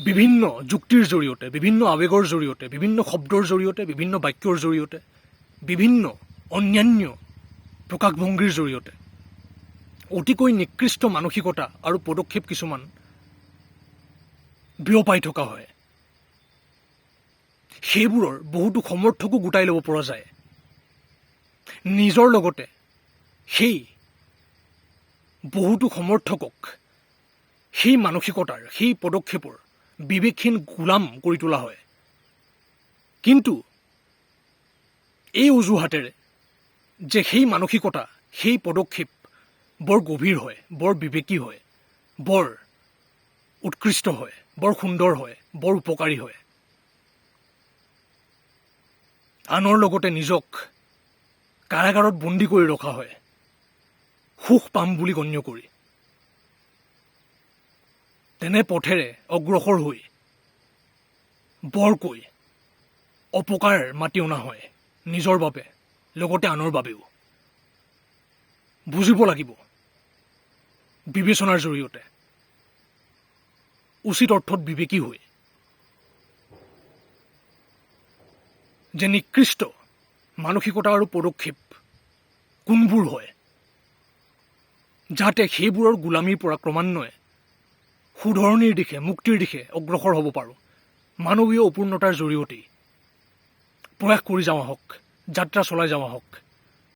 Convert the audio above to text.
বিভিন্ন যুক্তিৰ জৰিয়তে, বিভিন্ন আৱেগৰ জৰিয়তে, বিভিন্ন শব্দৰ জৰিয়তে, বিভিন্ন বাক্যৰ জৰিয়তে, বিভিন্ন অন্যান্য প্ৰকাশভংগীৰ জৰিয়তে অতিকৈ নিকৃষ্ট মানসিকতা আৰু পদক্ষেপ কিছুমান বিয়পাই থকা হয়। সেইবোৰৰ বহুতো সমৰ্থকো গোটাই ল'ব পৰা যায়। নিজৰ লগতে সেই বহুতো সমৰ্থকক সেই মানসিকতাৰ, সেই পদক্ষেপৰ বিবেকহীন গোলাম কৰি তোলা হয়। কিন্তু এই অজুহাতেৰে যে সেই মানসিকতা, সেই পদক্ষেপ বৰ গভীৰ হয়, বৰ বিবেকী হয়, বৰ উৎকৃষ্ট হয়, বৰ সুন্দৰ হয়, বৰ উপকাৰী হয়, আনৰ লগতে নিজক কাৰাগাৰত বন্দী কৰি ৰখা হয়, সুখ পাম বুলি গণ্য কৰি। তেনে পথেৰে অগ্ৰসৰ হৈ বৰকৈ অপকাৰ মাতি অনা হয়, নিজৰ বাবে, লগতে আনৰ বাবেও। বুজিব লাগিব বিবেচনাৰ জৰিয়তে, উচিত অৰ্থত বিবেকী হৈ, যে নিকৃষ্ট মানসিকতা আৰু পদক্ষেপ কোনবোৰ হয়, যাতে সেইবোৰৰ গোলামীৰ পৰা ক্ৰমান্বয়ে শুধৰণিৰ দিশে, মুক্তিৰ দিশে অগ্ৰসৰ হ'ব পাৰোঁ। মানৱীয় অপূৰ্ণতাৰ জৰিয়তেই প্ৰয়াস কৰি যাওঁ আহক, যাত্ৰা চলাই যাওঁ আহক।